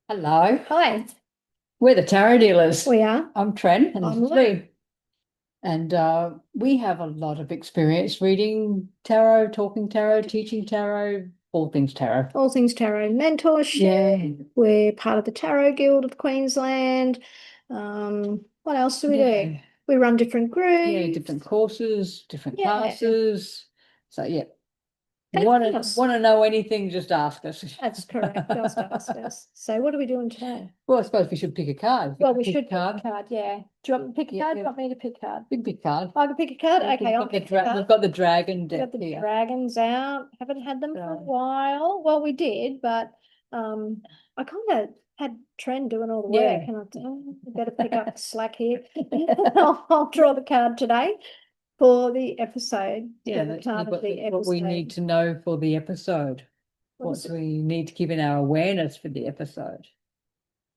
Hello, Hi, we're the tarot dealers. we are. I'm Tren and this I'm is Lu. Lou. And we have a lot of experience reading tarot, talking tarot, teaching tarot, all things tarot. All things tarot mentorship. Yeah, We're part of the Tarot Guild of Queensland. What else do we do? yeah, We run different yeah, groups. different courses, different Yeah, classes. So yeah, thanks want for to us. want to know anything, just ask us. That's correct. Just ask us. So, what are we doing today? Well, I suppose we should pick a card. Well, we Pick a should pick a card. card. Yeah. Do you want me to pick a Yeah, card? Do you yeah. want me to pick a card? Big big card. I can pick a card. Yeah, Okay, I'll pick the card. we've got the dragon We deck got the here. dragons out. Haven't had them for a while. Well, we did, but I kind of had Trend doing all the work, Yeah. and I thought, oh, I better pick up the slack here. I'll draw the card today for the episode. Yeah, For the that's card of the what we need episode. to know for the episode. What What is do it? we need to keep in our awareness for the episode?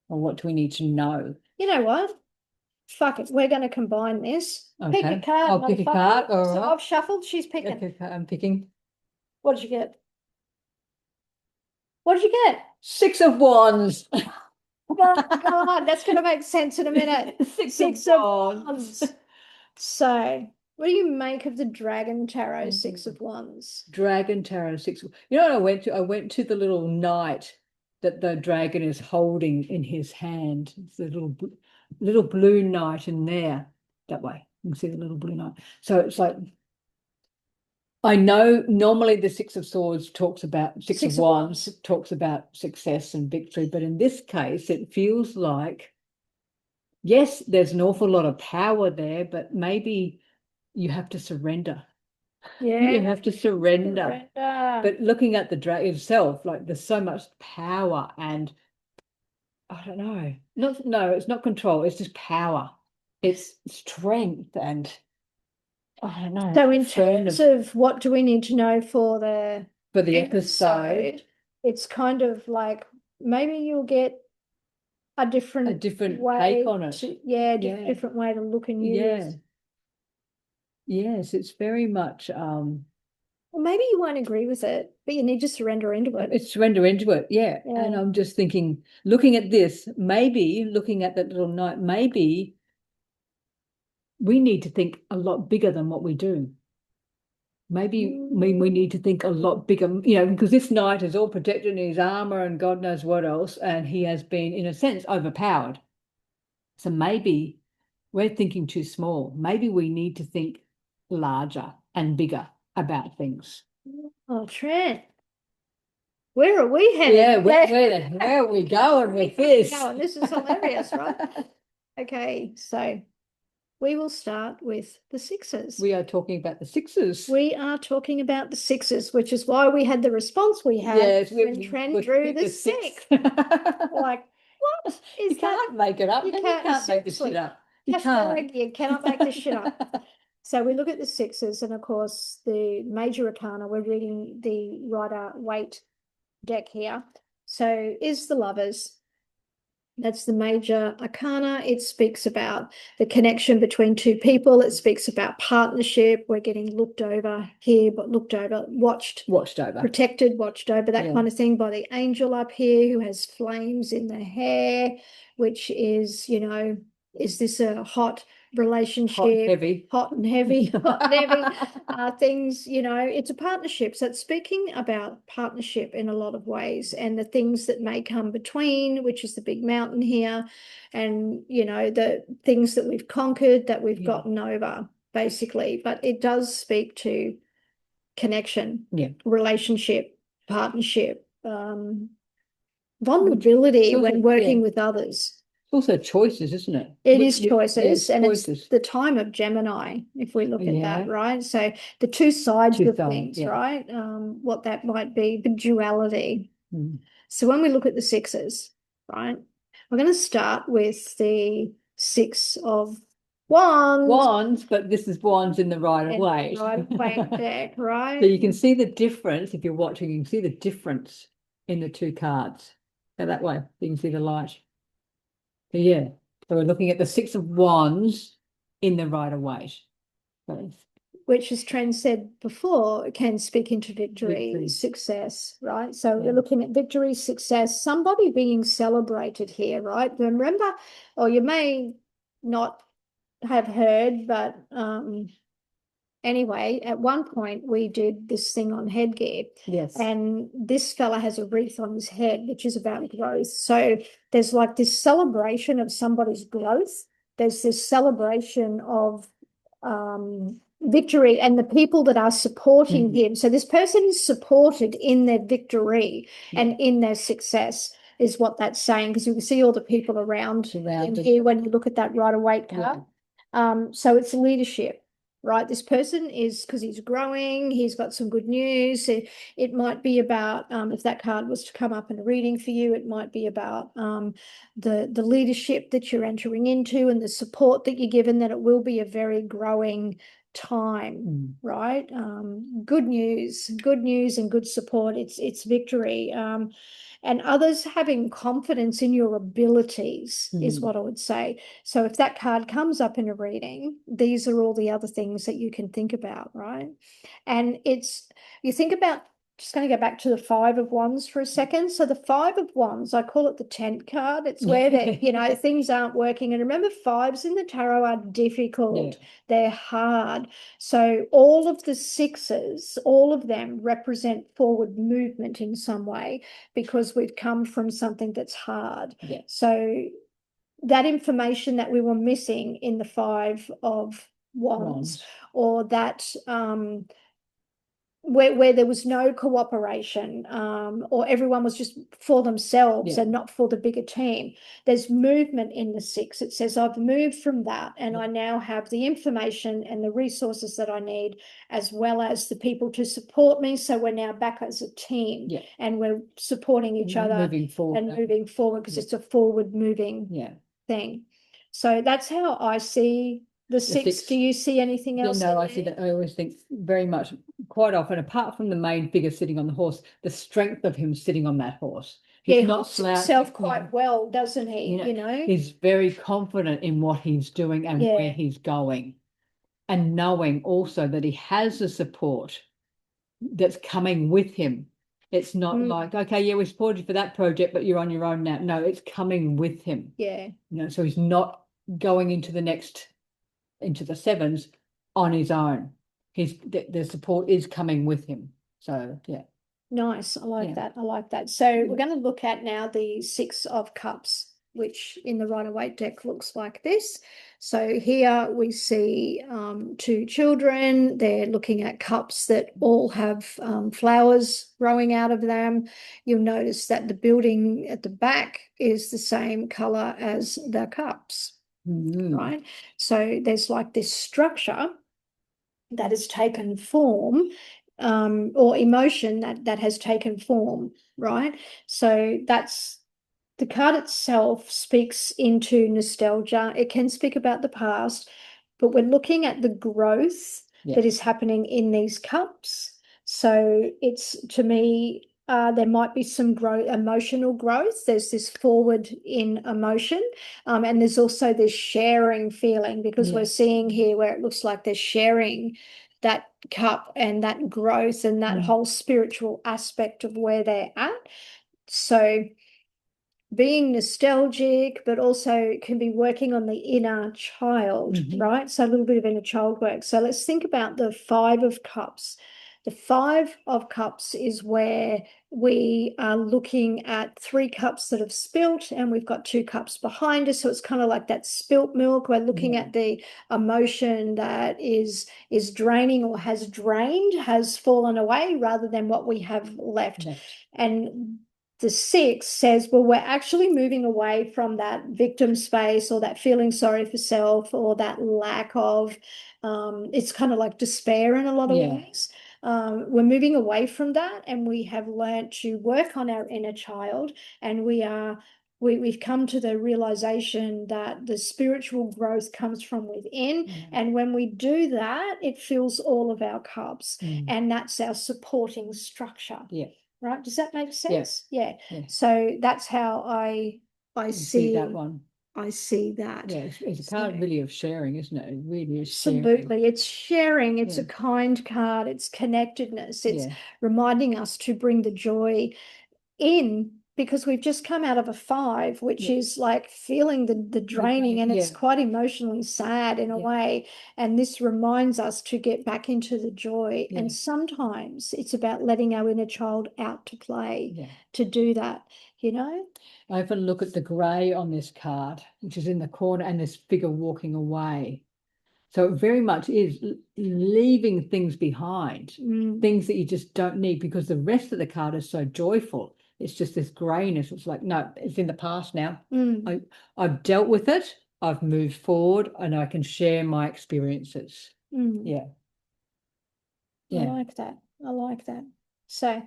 Or what do we need to know? You know what? Fuck it. We're going to combine this. Pick a Okay, card, I'll pick a motherfucker. card. All So right. I've shuffled. She's picking. Okay, I'm picking What did you get? What did you get? Six of Wands. Oh God, that's going to make sense in a minute. Six of Six of Wands. Wands. So, what do you make of the Dragon Tarot Six of Wands? Dragon Tarot Six. You know what I went to? I went to the little knight that the dragon is holding in his hand. It's the little blue knight in there. That way. You can see the little blue knight. So it's like I know normally the Six of Swords talks about Six of Six of Wands Wands. talks about success and victory, but in this case, it feels like yes, there's an awful lot of power there, but maybe you have to surrender. You Yeah. have to surrender. Surrender. But looking at the dragon itself, like there's so much power and I don't know. Not no, it's not control, it's just power. It's strength and I don't know, So, in terms firmness of what do we need to know for the for the episode, episode, it's kind of like maybe you'll get a a different different take way on it. to, yeah, Yeah. different way to look and Yeah. use. Yes, it's very much Well, maybe you won't agree with it, but you need to surrender into it. it's surrender into it. Yeah. And Yeah. I'm just thinking, looking at this, maybe looking at that little knight, maybe we need to think a lot bigger than what we do. Maybe we need to think a lot bigger, because this knight is all protected in his armor and God knows what else, and he has been, in a sense, overpowered. So maybe we're thinking too small. Maybe we need to think larger and bigger about things. Oh, Trent, where are we headed? Yeah, where are we going with this? Going? This is hilarious, right? Okay, so we will start with the sixes. We are talking about the sixes. We are talking about the sixes, which is why we had the response we had Yes, when Trent drew the six. Like, what You is that? can't make it up. You You can't, can't make this seriously. shit up. You can't. Hashtag, you cannot make this shit up. So we look at the sixes, and of course, the major arcana, we're reading the Rider Waite deck here. So is the Lovers. That's the major arcana. It speaks about the connection between two people. It speaks about partnership. We're getting looked over here, but looked over, watched, Watched over. protected, watched over, that Yeah. kind of thing by the angel up here who has flames in the hair, which is, is this a hot relationship? Hot and heavy. Hot and heavy, hot and heavy things, it's a partnership. So it's speaking about partnership in a lot of ways and the things that may come between, which is the big mountain here, and, the things that we've conquered, that we've gotten over, basically. But it does speak to connection, relationship, partnership, vulnerability when working with others. It's also choices, isn't it? It is choices, and choices. it's the time of Gemini, if we look at that, Yeah. right? So the two sides Two of sides, things, yeah. right? What that might be, the duality. Mm. So when we look at the sixes, right, we're going to start with the Six of Wands. Wands, but this is wands in the Rider Waite. Rider Waite deck, right? So you can see the difference if you're watching. You can see the difference in the two cards. So that way you can see the light. So yeah, so we're looking at the Six of Wands in the Rider Waite. So which, as Tren said before, can speak into victory, success, right? So we're looking at victory, success, somebody being celebrated here, right? Remember, or you may not have heard, but anyway, at one point we did this thing on headgear. Yes. And this fella has a wreath on his head, which is about growth. So there's like this celebration of somebody's growth. There's this celebration of victory and the people that are supporting him. So this person is supported in their victory and in their success is what that's saying, because you can see all the people around him here when you look at that Rider-Waite card. So it's leadership. Right, this person is, because he's growing, he's got some good news. It might be about, if that card was to come up in a reading for you, it might be about the leadership that you're entering into and the support that you're given, that it will be a very growing time, right? Good news and good support. It's victory. And others having confidence in your abilities is what I would say. So if that card comes up in a reading, these are all the other things that you can think about, right? And you think about, just going to go back to the 5 of Wands for a second. So the 5 of Wands, I call it the tent card. It's where that, things aren't working. And remember, 5s in the tarot are difficult. They're hard. So all of the 6s, all of them represent forward movement in some way, because we've come from something that's hard. So that information that we were missing in the 5 of Wands, or that where there was no cooperation, or everyone was just for themselves and not for the bigger team. There's movement in the 6. It says, I've moved from that and I now have the information and the resources that I need, as well as the people to support me. So we're now back as a team and we're supporting each other moving forward, because it's a forward moving thing. So that's how I see the 6. Do you see anything else? No, I see that. I always think very much, quite often, apart from the main figure sitting on the horse, the strength of him sitting on that horse. He's not slouching himself quite well, doesn't he? He's very confident in what he's doing and where he's going, and knowing also that he has the support that's coming with him. It's not like, okay, we supported you for that project, but you're on your own now. No, it's coming with him. So he's not going into the 7s on his own. The support is coming with him. So nice. I like that. So we're going to look at now the 6 of Cups, which in the Rider-Waite deck looks like this. So here we see 2 children. They're looking at cups that all have flowers growing out of them. You'll notice that the building at the back is the same color as the cups. Right? So there's like this structure that has taken form, or emotion that has taken form, right? So that's the card itself speaks into nostalgia. It can speak about the past, but we're looking at the growth that is happening in these cups. So it's, to me, there might be some emotional growth. There's this forward in emotion, and there's also this sharing feeling, because we're seeing here where it looks like they're sharing that cup and that growth and that whole spiritual aspect of where they're at. So being nostalgic, but also can be working on the inner child, right? So a little bit of inner child work. So let's think about the 5 of Cups. The 5 of Cups is where we are looking at 3 cups that have spilt, and we've got 2 cups behind us. So it's kind of like that spilt milk. We're looking at the emotion that is draining, or has drained, has fallen away, rather than what we have left. And the 6 says, well, we're actually moving away from that victim space, or that feeling sorry for self, or that lack of, it's kind of like despair in a lot of ways. We're moving away from that, and we have learned to work on our inner child, and we've come to the realization that the spiritual growth comes from within. And when we do that, it fills all of our cups, and that's our supporting structure. Right? Does that make sense? Yeah. So that's how I see that one. I see that. Yeah, it's a So- card really of sharing, isn't it? It really is sharing. Absolutely. It's sharing. It's a Yeah. kind card. It's connectedness. It's Yeah. reminding us to bring the joy in, because we've just come out of a 5, which Yeah. is like feeling the draining, and it's Yeah. quite emotionally sad in a Yeah. way. And this reminds us to get back into the joy. Yeah. And sometimes it's about letting our inner child out to play, Yeah. to do that, you know? I often look at the grey on this card, which is in the corner, and this figure walking away. So it very much is leaving things behind, things that you just don't need, because the rest of the card is so joyful. It's just this grayness. It's like, no, it's in the past now. I've dealt with it. I've moved forward, and I can share my experiences. Yeah. I like that. I like that. So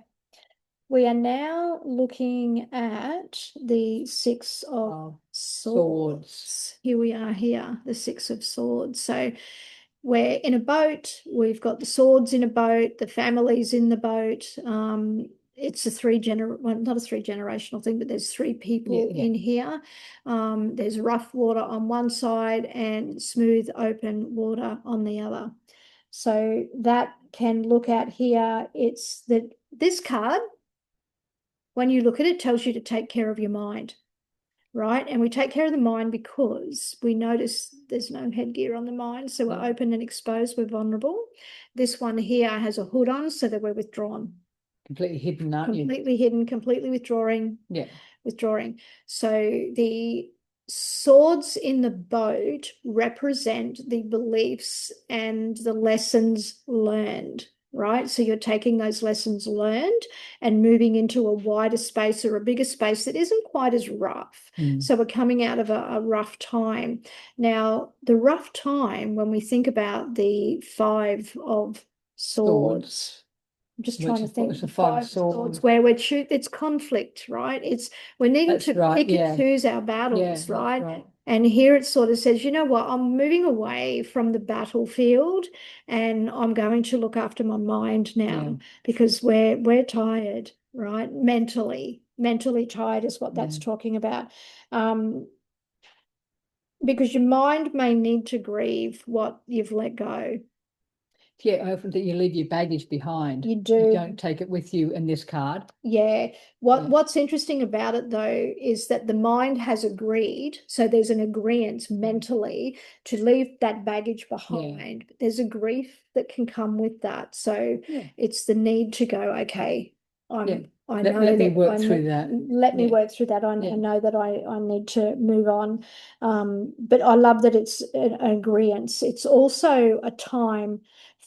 we are now looking at the 6 of Swords. Here we are here, the 6 of Swords. So we're in a boat. We've got the swords in a boat. The family's in the boat. It's well, not a 3 generational thing, but there's 3 people in here. There's rough water on one side and smooth open water on the other. So that can look at here. It's that this card, when you look at it, tells you to take care of your mind, right? And we take care of the mind because we notice there's no headgear on the mind. So we're open and exposed, we're vulnerable. This one here has a hood on so that we're withdrawn. Completely hidden, aren't you? Completely hidden, completely withdrawing. Yeah. Withdrawing. So the swords in the boat represent the beliefs and the lessons learned, right? So you're taking those lessons learned and moving into a wider space or a bigger space that isn't quite as rough. So we're coming out of a rough time. Now, the rough time, when we think about the 5 of Swords. I'm just trying to think. The 5 of Swords, where it's conflict, right? We're needing to pick and choose our battles, right? And here it sort of says, you know what, I'm moving away from the battlefield and I'm going to look after my mind now, because we're tired, right? Mentally tired is what that's talking about. Because your mind may need to grieve what you've let go. Yeah, I often think you leave your baggage behind. You do. You don't take it with you in this card. Yeah. What's interesting about it, though, is that the mind has agreed. So there's an agreement mentally to leave that baggage behind. But there's a grief that can come with that. So it's the need to go, okay, let me work through that. Let me work through that. I know that I need to move on. But I love that it's an agreement. It's also a time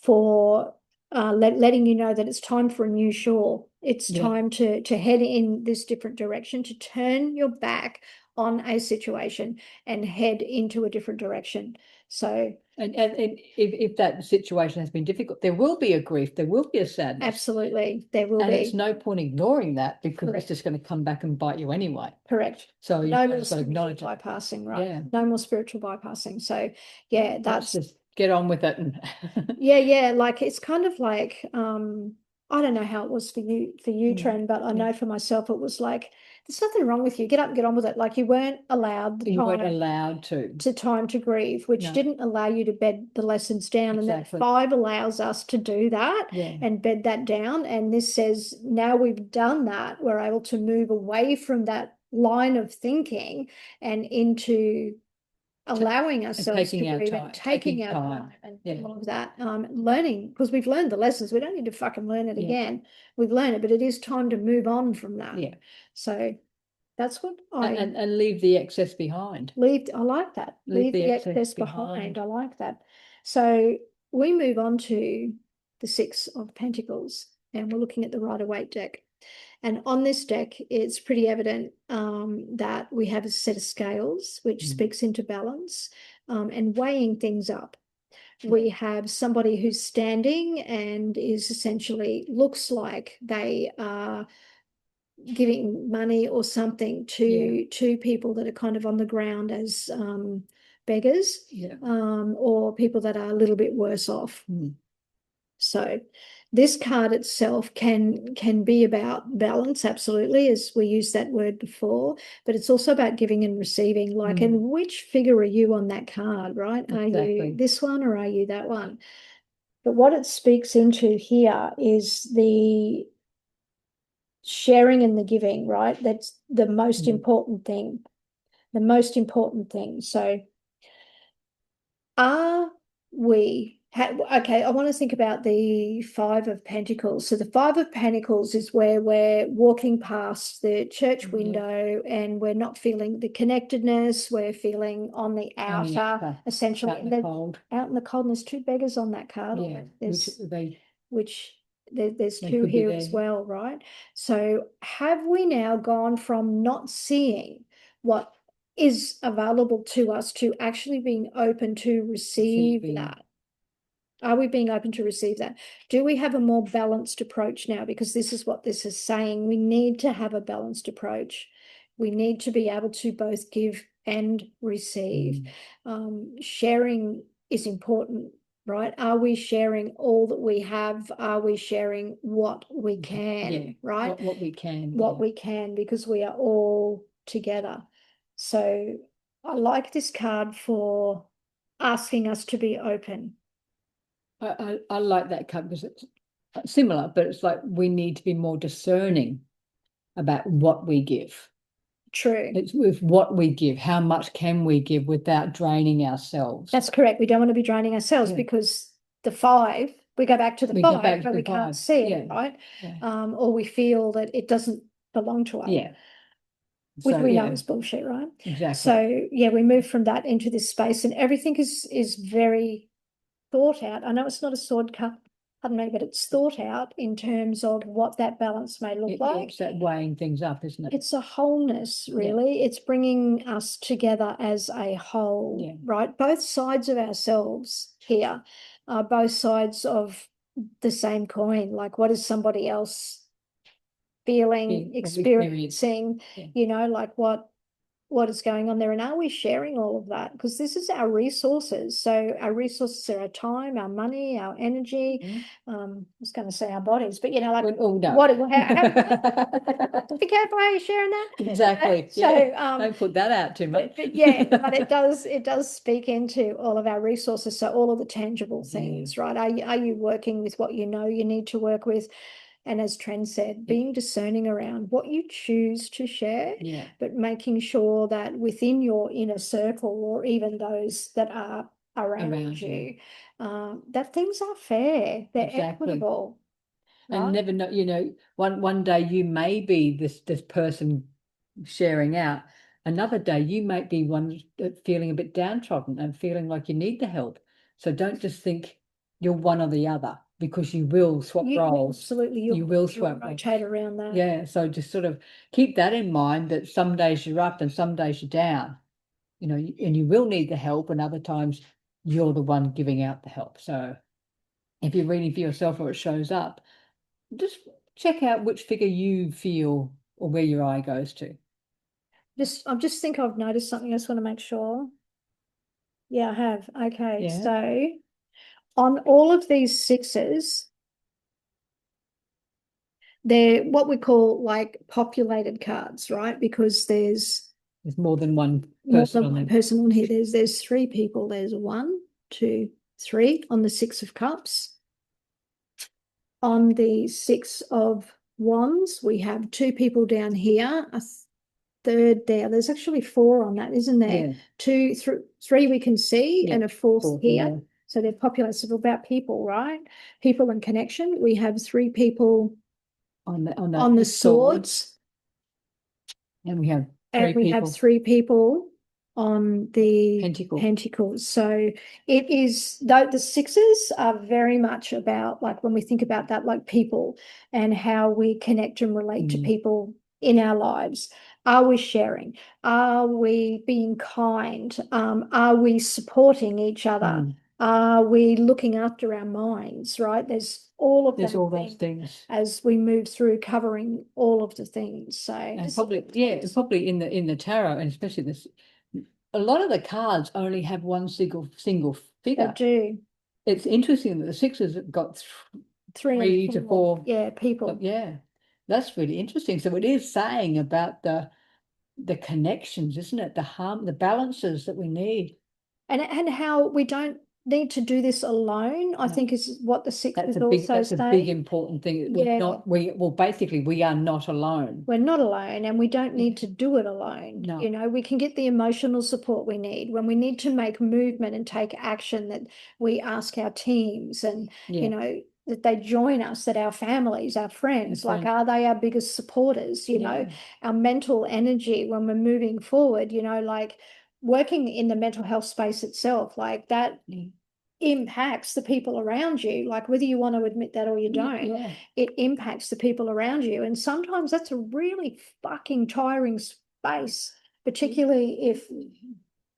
for letting you know that it's time for a new shore. It's time to head in this different direction, to turn your back on a situation and head into a different direction. So, and if that situation has been difficult, there will be a grief, there will be a sadness. Absolutely, there will be. And it's no point ignoring that, because it's just going to come back and bite you anyway. Correct. So no you more just got to acknowledge bypassing, right? Yeah. No more spiritual bypassing. So that's just get on with it. And like it's kind of like I don't know how it was for you, Tren, but I know for myself it was like, there's nothing wrong with you. Get up and get on with it. Like you weren't allowed time to grieve, which didn't allow you to bed the lessons down. And that 5 allows us to do that and bed that down. And this says, now we've done that, we're able to move away from that line of thinking and into allowing ourselves to grieve and taking our time and all of that, learning, because we've learned the lessons. We don't need to fucking learn it again. We've learned it, but it is time to move on from that. So that's what and leave the excess behind. I like that. Leave the excess behind. I like that. So we move on to the 6 of Pentacles, and we're looking at the Rider-Waite deck. And on this deck, it's pretty evident that we have a set of scales, which speaks into balance and weighing things up. We have somebody who's standing and is essentially, looks like they are giving money or something to people that are kind of on the ground as beggars, or people that are a little bit worse off. So This card itself can be about balance, absolutely, as we used that word before, but it's also about giving and receiving. Like, and which figure are you on that card, right? Are you this one or are you that one? But what it speaks into here is the sharing and the giving, right? That's the most important thing. The most important thing. So are we okay, I want to think about the Five of Pentacles. So the Five of Pentacles is where we're walking past the church window and we're not feeling the connectedness. We're feeling on the outer, essentially. Out in the cold. Out in the cold. And there's two beggars on that card. Yeah, There's two here as well, right? So have we now gone from not seeing what is available to us to actually being open to receive that? Are we being open to receive that? Do we have a more balanced approach now? Because this is what this is saying. We need to have a balanced approach. We need to be able to both give and receive. Sharing is important, right? Are we sharing all that we have? Are we sharing what we can, right? What we can. What we can, because we are all together. So I like this card for asking us to be open. I like that card because it's similar, but it's like we need to be more discerning about what we give. True. It's with what we give. How much can we give without draining ourselves? That's correct. We don't want to be draining ourselves because the five, we go back to the five, but we can't see it, right? Or we feel that it doesn't belong to us. Yeah. Which we know is bullshit, right? Exactly. So yeah, we move from that into this space, and everything is very thought out. I know it's not a sword cut, pardon me, but it's thought out in terms of what that balance may look like. It's that weighing things up, isn't it? It's a wholeness, really. It's bringing us together as a whole, right? Both sides of ourselves here are both sides of the same coin. Like, what is somebody else feeling, experiencing, like what is going on there, and are we sharing all of that? Because this is our resources. So our resources are our time, our money, our energy. I was going to say our bodies, but like be careful how you're sharing that. Exactly. So don't put that out too much. But it does speak into all of our resources. So all of the tangible things, right? Are you working with what you know you need to work with? And as Tren said, being discerning around what you choose to share, but making sure that within your inner circle or even those that are around you, that things are fair, they're equitable. Right? And never know, one day you may be this person sharing out. Another day you might be one feeling a bit downtrodden and feeling like you need the help. So don't just think you're one or the other, because you will swap roles. Absolutely. You will swap rotate around that. Yeah. So just sort of keep that in mind, that some days you're up and some days you're down, and you will need the help, and other times you're the one giving out the help. So if you're reading for yourself or it shows up, just check out which figure you feel or where your eye goes to. I just think I've noticed something. I just want to make sure. Yeah, I have. Okay. So on all of these sixes, they're what we call like populated cards, right? Because there's more than one person on here. There's three people. There's 1, 2, 3 on the Six of Cups. On the Six of Wands, we have 2 people down here, a third there. There's actually 4 on that, isn't there? 2, 3 we can see, and a fourth here. So they're populated about people, right? People and connection. We have 3 people on the swords. And we have 3 people on the pentacles. So it is, though the sixes are very much about, like, when we think about that, like people and how we connect and relate to people in our lives. Are we sharing? Are we being kind? Are we supporting each other? Are we looking after our minds, right? There's all those things as we move through covering all of the things. So and probably in the tarot, and especially this, a lot of the cards only have one single figure. They do. It's interesting that the sixes have got 3 and 3 to 4. Yeah, people. Yeah, that's really interesting. So it is saying about the connections, isn't it? The balances that we need. And how we don't need to do this alone, I No. think is what the sixth That's is a big, also that's a big saying. important thing. Yeah. Well, basically we are not alone. We're not alone, and we don't need Yeah. to do it alone. No. You know, we can get the emotional support we need when we need to make movement and take action, that we ask our teams and, Yeah. you know, that they join us, that our families, our friends, Our like, friends. are they our biggest supporters? You know, Yeah. our mental energy when we're moving forward, you know, like working in the mental health space itself, like that Yeah. impacts the people around you, like whether you want to admit that or you don't. Yeah. It impacts the people around you, and sometimes that's a really fucking tiring space, particularly if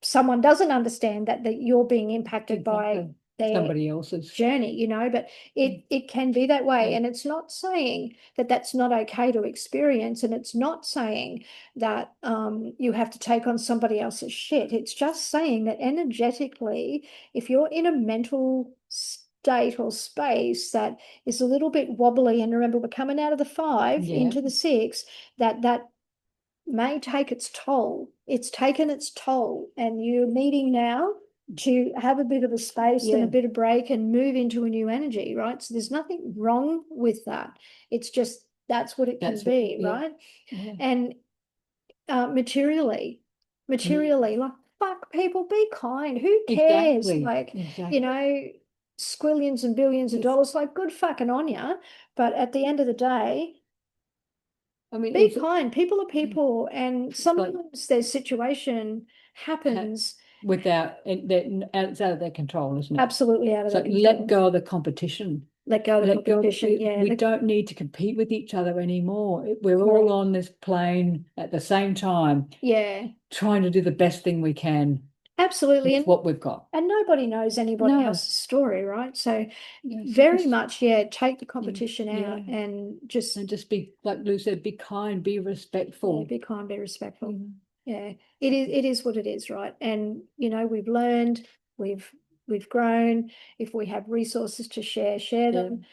someone doesn't understand that you're being impacted by Exactly. their Somebody else's. journey, you know, but it can be that way. Yeah. And it's not saying that that's not okay to experience, and it's not saying that you have to take on somebody else's shit. It's just saying that energetically, if you're in a mental state or space that is a little bit wobbly, and remember, we're coming out of the 5 Yeah. into the 6, that may take its toll. It's taken its toll, and you're needing now to have a bit of a space and a Yeah. bit of break and move into a new energy, right? So there's nothing wrong with that. It's just that's what it can That's be, yeah. right? Yeah. And materially, like, fuck, people, be kind. Who cares? Exactly. Like, Exactly. you know, squillions and billions of Yes. dollars, like, good fucking on ya. But at the end of the day, I mean, be kind. People are people, and sometimes like their situation happens without it's out of their control, isn't it? absolutely out of So their let control. go of the competition. Let go of the Let go. competition. Yeah, We don't need to compete with each other anymore. We're all correct. on this plane at the same time, Yeah, trying to do the best thing we can absolutely. with what we've got. And nobody knows anybody No. else's story, right? So Yes, very much, yeah, take the competition yeah. out and just be, like Lou said, be kind, be respectful. be kind, be respectful. Yeah, it is what it is, right? And you know, we've learned, we've grown. If we have resources to share them.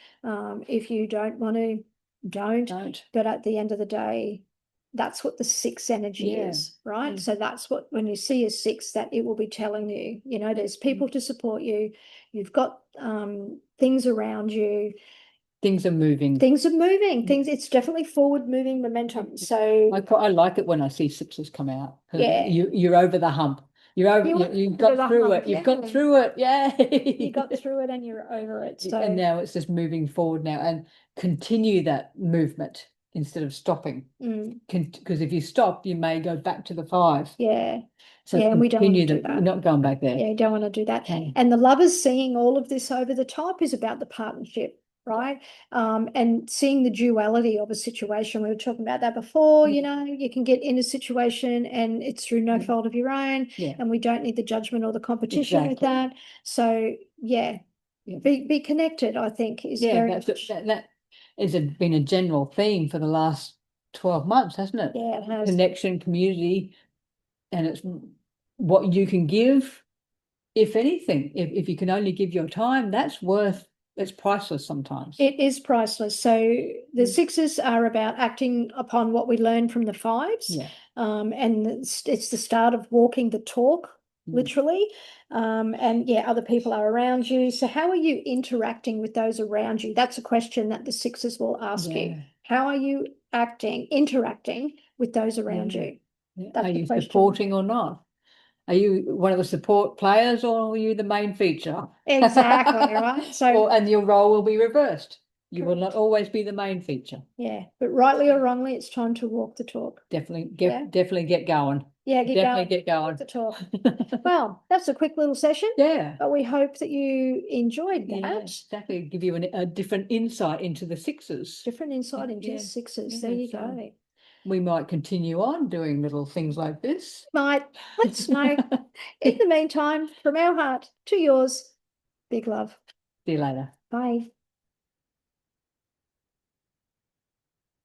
If you don't want to, don't. But at the end of the day, that's what the 6 energy is, right? So that's what, when you see a 6, that it will be telling you, you know, there's people to support you. You've got things around you. Things are moving. It's definitely forward moving momentum. So I like it when I see 6s come out. yeah, You're over the hump. You've got through it. You've got through it. Yay. You got through it and you're over it. So and now it's just moving forward now, and continue that movement instead of stopping. Because if you stop, you may go back to the 5. Yeah. So and we don't want to continue do that. that. You're not going back there. Yeah, you don't want to do that. Okay. And the Lovers seeing all of this over the top is about the partnership, right? And seeing the duality of a situation. We were talking about that before. You know, you can get in a situation and it's through no fault of your own, and we don't need the judgment or the competition with that. So be connected, I think, is very much. That has been a general theme for the last 12 months, hasn't it? Yeah, it has. Connection, community, and it's what you can give, if anything. If you can only give your time, it's priceless sometimes. It is priceless. So the 6s are about acting upon what we learn from the 5s. And it's the start of walking the talk, literally. And other people are around you. So how are you interacting with those around you? That's a question that the 6s will ask you. How are you interacting with those around you? Are you supporting or not? Are you one of the support players, or are you the main feature? Exactly, right? So and your role will be reversed. You will not always be the main feature. Yeah, but rightly or wrongly, it's time to walk the talk. Definitely get going. Yeah, get going. Walk the talk. Well, that's a quick little session. Yeah. But we hope that you enjoyed that. Yeah, exactly. Give you a different insight into the 6s. Different insight into the 6s. There you go. We might continue on doing little things like this. Let's know. In the meantime, from our heart to yours, big love. See you later. Bye.